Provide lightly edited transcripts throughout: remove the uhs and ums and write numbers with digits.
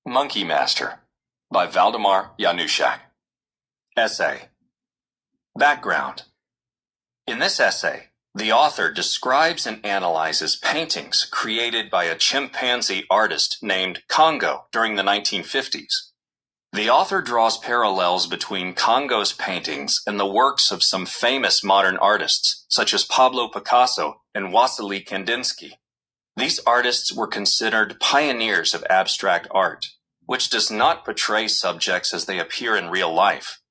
Monkey Master by Valdemar Januszak. Essay. Background. In this essay, the author describes and analyzes paintings created by a chimpanzee artist named Congo during the 1950s. The author draws parallels between Congo's paintings and the works of some famous modern artists, such as Pablo Picasso and Wassily Kandinsky. These artists were considered pioneers of abstract art, which does not portray subjects as they appear in real life.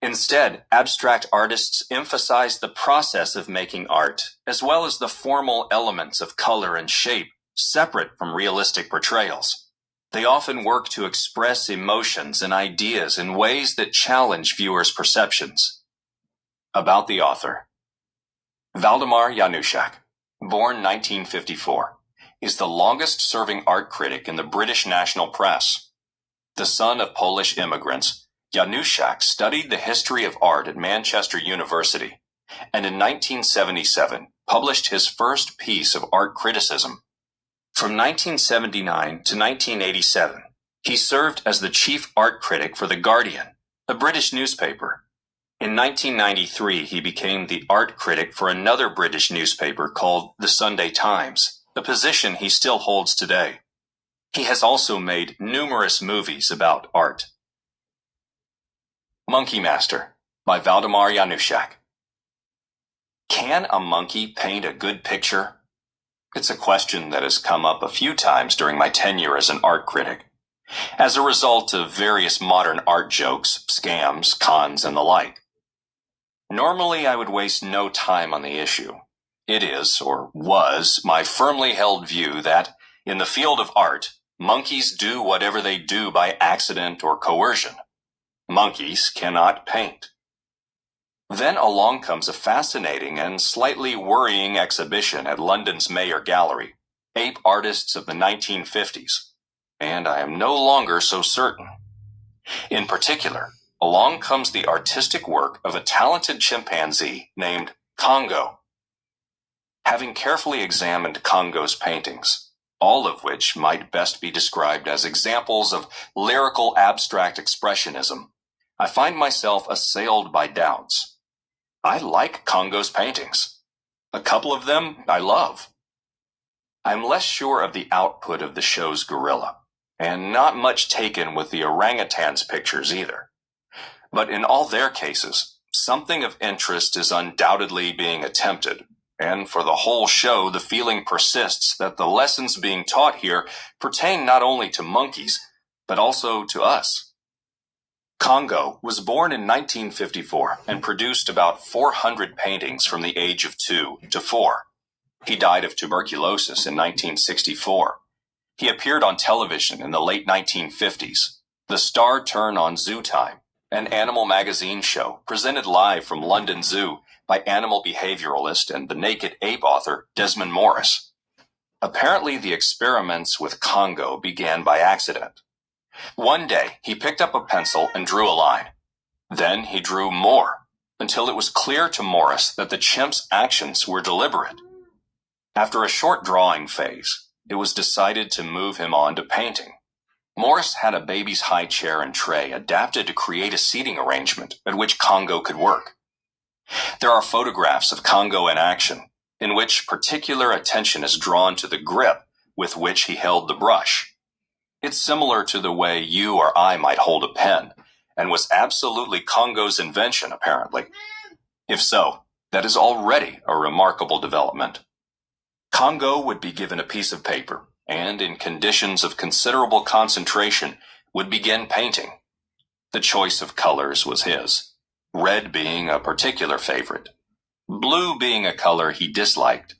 Instead, abstract artists emphasize the process of making art, as well as the formal elements of color and shape, separate from realistic portrayals. They often work to express emotions and ideas in ways that challenge viewers' perceptions. About the author. Valdemar Januszak, born 1954, is the longest-serving art critic in the British national press. The son of Polish immigrants, Januszak studied the history of art at Manchester University, and in 1977 published his first piece of art criticism. From 1979 to 1987, he served as the chief art critic for The Guardian, a British newspaper. In 1993, he became the art critic for another British newspaper called The Sunday Times, a position he still holds today. He has also made numerous movies about art. Monkey Master by Valdemar Januszak. Can a monkey paint a good picture? It's a question that has come up a few times during my tenure as an art critic, as a result of various modern art jokes, scams, cons, and the like. Normally, I would waste no time on the issue. It is, or was, my firmly held view that, in the field of art, monkeys do whatever they do by accident or coercion. Monkeys cannot paint. Then along comes a fascinating and slightly worrying exhibition at London's Mayor Gallery, Ape Artists of the 1950s, and I am no longer so certain. In particular, along comes the artistic work of a talented chimpanzee named Congo. Having carefully examined Congo's paintings, all of which might best be described as examples of lyrical abstract expressionism, I find myself assailed by doubts. I like Congo's paintings. A couple of them I love. I'm less sure of the output of the show's gorilla, and not much taken with the orangutans' pictures either. But in all their cases, something of interest is undoubtedly being attempted, and for the whole show the feeling persists that the lessons being taught here pertain not only to monkeys, but also to us. Congo was born in 1954 and produced about 400 paintings from the age of 2 to 4. He died of tuberculosis in 1964. He appeared on television in the late 1950s. The star turn on Zoo Time, an animal magazine show presented live from London Zoo by animal behavioralist and The Naked Ape author Desmond Morris. Apparently, the experiments with Congo began by accident. One day, he picked up a pencil and drew a line. Then he drew more, until it was clear to Morris that the chimp's actions were deliberate. After a short drawing phase, it was decided to move him on to painting. Morris had a baby's high chair and tray adapted to create a seating arrangement at which Congo could work. There are photographs of Congo in action, in which particular attention is drawn to the grip with which he held the brush. It's similar to the way you or I might hold a pen, and was absolutely Congo's invention, apparently. If so, that is already a remarkable development. Congo would be given a piece of paper, and in conditions of considerable concentration, would begin painting. The choice of colors was his, red being a particular favorite, blue being a color he disliked.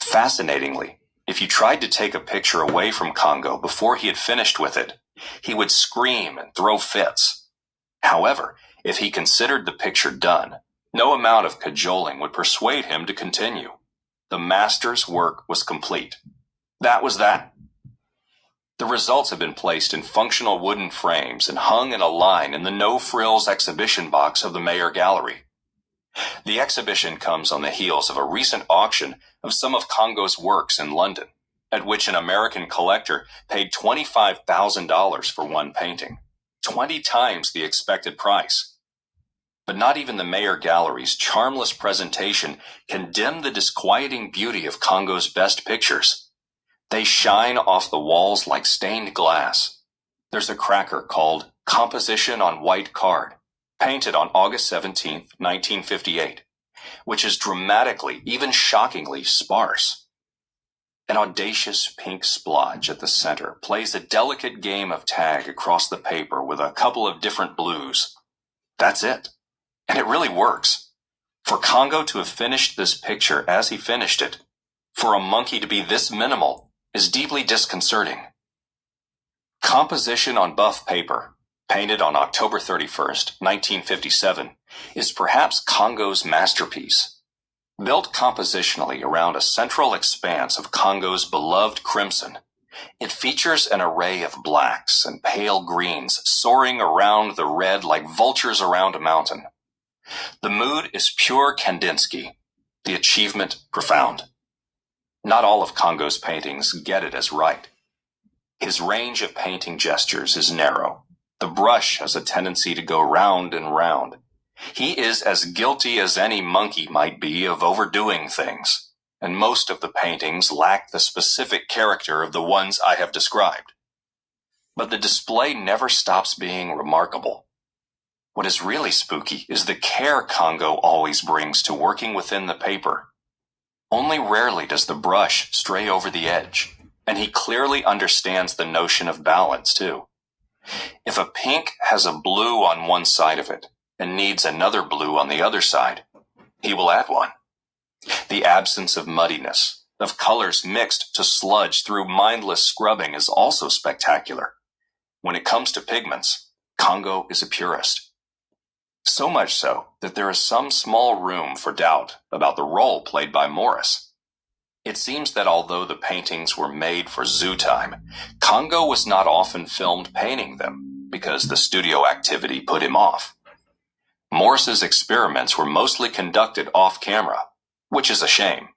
Fascinatingly, if you tried to take a picture away from Congo before he had finished with it, he would scream and throw fits. However, if he considered the picture done, no amount of cajoling would persuade him to continue. The master's work was complete. That was that. The results have been placed in functional wooden frames and hung in a line in the no-frills exhibition box of the Mayor Gallery. The exhibition comes on the heels of a recent auction of some of Congo's works in London, at which an American collector paid $25,000 for one painting, 20 times the expected price. But not even the Mayer Gallery's charmless presentation can dim the disquieting beauty of Congo's best pictures. They shine off the walls like stained glass. There's a cracker called Composition on White Card, painted on August 17, 1958, which is dramatically, even shockingly, sparse. An audacious pink splotch at the center plays a delicate game of tag across the paper with a couple of different blues. That's it. And it really works. For Congo to have finished this picture as he finished it, for a monkey to be this minimal, is deeply disconcerting. Composition on Buff Paper, painted on October 31st, 1957, is perhaps Congo's masterpiece. Built compositionally around a central expanse of Congo's beloved crimson, it features an array of blacks and pale greens soaring around the red like vultures around a mountain. The mood is pure Kandinsky, the achievement profound. Not all of Congo's paintings get it as right. His range of painting gestures is narrow. The brush has a tendency to go round and round. He is as guilty as any monkey might be of overdoing things, and most of the paintings lack the specific character of the ones I have described. But the display never stops being remarkable. What is really spooky is the care Congo always brings to working within the paper. Only rarely does the brush stray over the edge, and he clearly understands the notion of balance, too. If a pink has a blue on one side of it and needs another blue on the other side, he will add one. The absence of muddiness, of colors mixed to sludge through mindless scrubbing is also spectacular. When it comes to pigments, Congo is a purist. So much so that there is some small room for doubt about the role played by Morris. It seems that although the paintings were made for zoo time, Congo was not often filmed painting them because the studio activity put him off. Morris's experiments were mostly conducted off camera, which is a shame.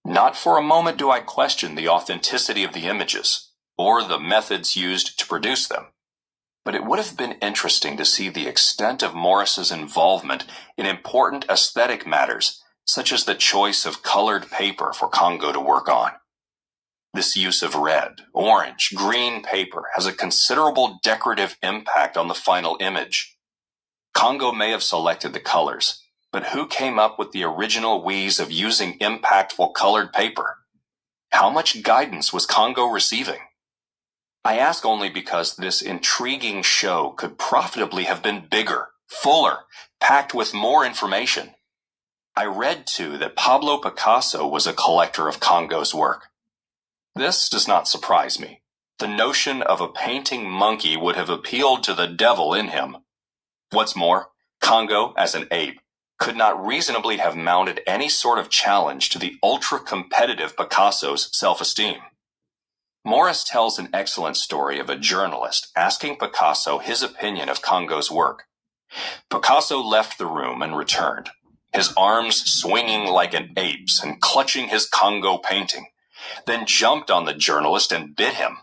Not for a moment do I question the authenticity of the images or the methods used to produce them. But it would have been interesting to see the extent of Morris's involvement in important aesthetic matters, such as the choice of colored paper for Congo to work on. This use of red, orange, green paper has a considerable decorative impact on the final image. Congo may have selected the colors, but who came up with the original wheeze of using impactful colored paper? How much guidance was Congo receiving? I ask only because this intriguing show could profitably have been bigger, fuller, packed with more information. I read, too, that Pablo Picasso was a collector of Congo's work. This does not surprise me. The notion of a painting monkey would have appealed to the devil in him. What's more, Congo, as an ape, could not reasonably have mounted any sort of challenge to the ultra-competitive Picasso's self-esteem. Morris tells an excellent story of a journalist asking Picasso his opinion of Congo's work. Picasso left the room and returned, his arms swinging like an ape's and clutching his Congo painting, then jumped on the journalist and bit him.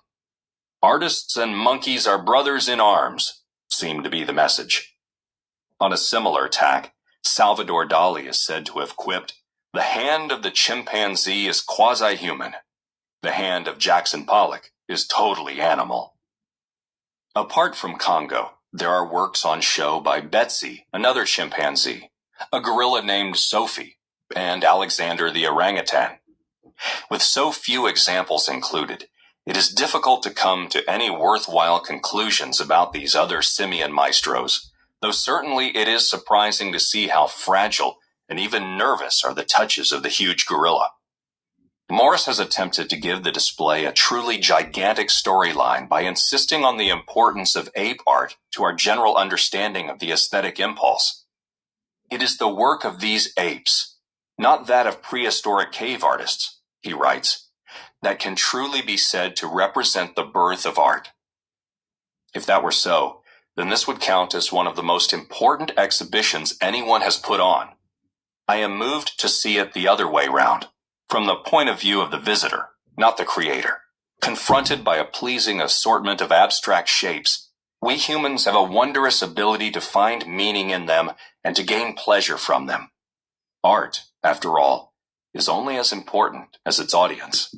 "Artists and monkeys are brothers in arms," seemed to be the message. On a similar tack, Salvador Dali is said to have quipped, "The hand of the chimpanzee is quasi-human. The hand of Jackson Pollock is totally animal." Apart from Congo, there are works on show by Betsy, another chimpanzee, a gorilla named Sophie, and Alexander the orangutan. With so few examples included, it is difficult to come to any worthwhile conclusions about these other simian maestros, though certainly it is surprising to see how fragile and even nervous are the touches of the huge gorilla. Morris has attempted to give the display a truly gigantic storyline by insisting on the importance of ape art to our general understanding of the aesthetic impulse. It is the work of these apes, not that of prehistoric cave artists, he writes, that can truly be said to represent the birth of art. If that were so, then this would count as one of the most important exhibitions anyone has put on. I am moved to see it the other way round, from the point of view of the visitor, not the creator. Confronted by a pleasing assortment of abstract shapes, we humans have a wondrous ability to find meaning in them and to gain pleasure from them. Art, after all, is only as important as its audience.